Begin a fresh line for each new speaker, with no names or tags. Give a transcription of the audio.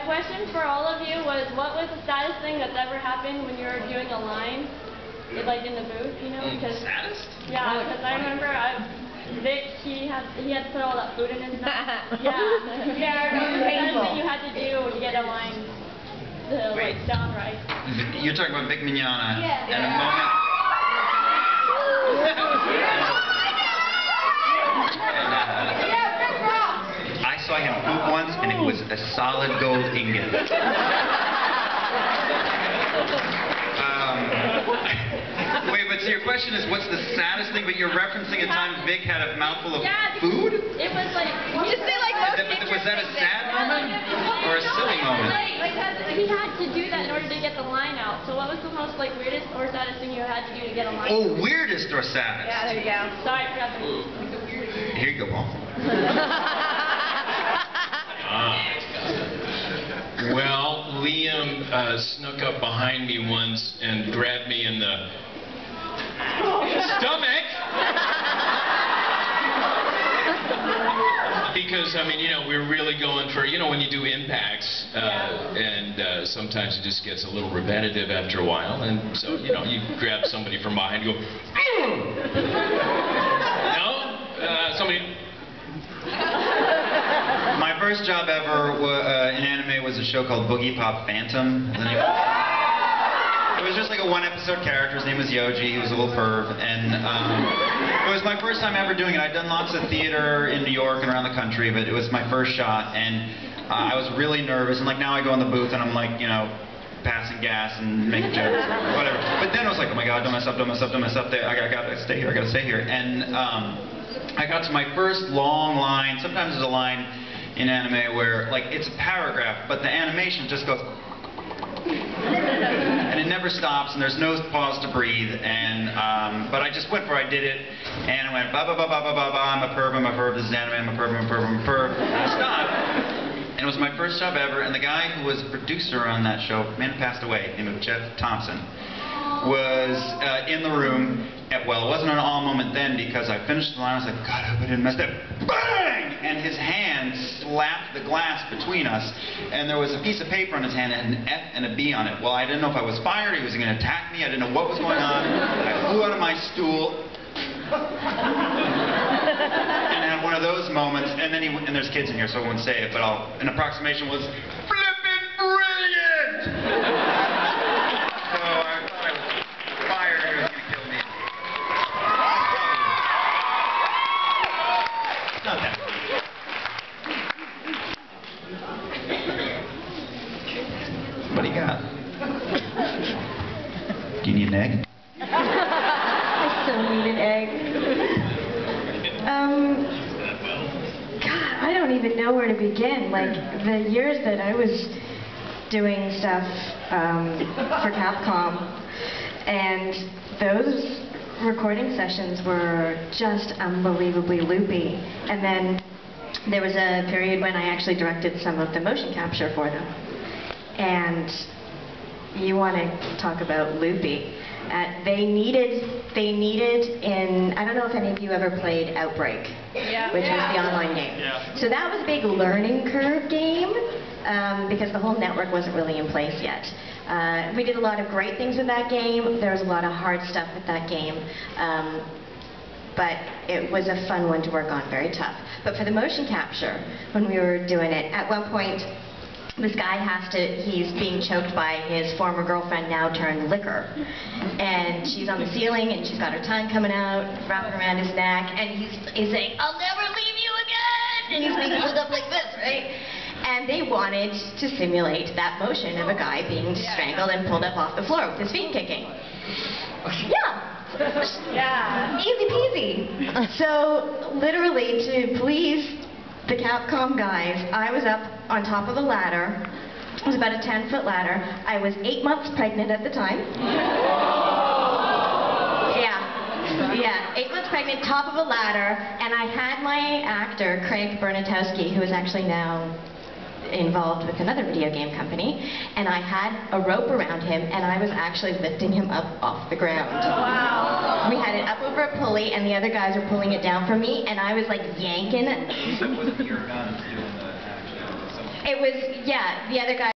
question for all of you was, what was the saddest thing that's ever happened when you were doing a line, like in the booth, you know? Because
saddest?
Yeah, because I remember Vic, he had to put all that food in his mouth. Yeah, the saddest thing you had to do to get a line to like sound right.
You're talking about Vic Mignogna.
Yeah.
And a moment. I saw him poop once, and it was a solid gold ingot. Wait, but so your question is, what's the saddest thing? But you're referencing a time Vic had a mouthful of food?
It was like...
Just say like
Was that a sad moment or a silly moment?
He had to do that in order to get the line out. So what was the most weirdest or saddest thing you had to do to get a line out?
Oh, weirdest or saddest?
Yeah, there you go.
Sorry, I forgot the weirdest.
Here you go, Paul.
Well, Liam snuck up behind me once and grabbed me in the stomach. Because, I mean, you know, we're really going for, you know, when you do impacts, and sometimes it just gets a little repetitive after a while, and so, you know, you grab somebody from behind and go, no? Somebody...
My first job ever in anime was a show called Boogie Pop Phantom. It was just like a one-episode character. His name was Yoji. He was a little perv, and it was my first time ever doing it. I'd done lots of theater in New York and around the country, but it was my first shot, and I was really nervous. And like now, I go in the booth and I'm like, you know, passing gas and making jokes, or whatever. But then I was like, oh my God, don't mess up, don't mess up, don't mess up. I gotta stay here. I gotta stay here. And I got to my first long line. Sometimes there's a line in anime where, like, it's a paragraph, but the animation just goes, and it never stops, and there's no pause to breathe. And but I just went for it. I did it, and I went ba ba ba ba ba ba ba. I'm a perv. This is anime. I'm a perv. I'm a perv. I'm a perv. And I stopped. And it was my first job ever. And the guy who was a producer on that show, man, passed away, named Jeff Thompson, was in the room. Well, it wasn't an all moment then because I finished the line. I was like, God, I hope I didn't mess that. Bang! And his hand slapped the glass between us, and there was a piece of paper on his hand and an F and a B on it. Well, I didn't know if I was fired, he was going to attack me, I didn't know what was going on. I flew out of my stool and had one of those moments, and then and there's kids in here, so I won't say it, but an approximation was flippin' brilliant! So I thought I was fired, he was going to kill me. Not that. What do you got? Do you need an egg?
I still need an egg. God, I don't even know where to begin. Like, the years that I was doing stuff for Capcom, and those recording sessions were just unbelievably loopy. And then there was a period when I actually directed some of the motion capture for them. And you want to talk about loopy. They needed in, I don't know if any of you ever played Outbreak, which was the online game. So that was a big learning curve game, because the whole network wasn't really in place yet. We did a lot of great things with that game. There was a lot of hard stuff with that game. But it was a fun one to work on, very tough. But for the motion capture, when we were doing it, at one point, this guy he's being choked by his former girlfriend, now turned liquor. And she's on the ceiling, and she's got her tongue coming out, wrapping around his neck, and he's saying, I'll never leave you again! And he's being pulled up like this, right? And they wanted to simulate that motion of a guy being strangled and pulled up off the floor with his feet kicking. Yeah. Easy peasy. So, literally, to please the Capcom guys, I was up on top of a ladder. It was about a 10-foot ladder. I was 8 months pregnant at the time. Yeah, 8 months pregnant, top of a ladder, and I had my actor, Craig Bernatowski, who is actually now involved with another video game company, and I had a rope around him, and I was actually lifting him up off the ground. Wow. We had it up over a pulley, and the other guys were pulling it down for me, and I was like yanking.
So it wasn't your gun doing the action?
It was, yeah, the other guy.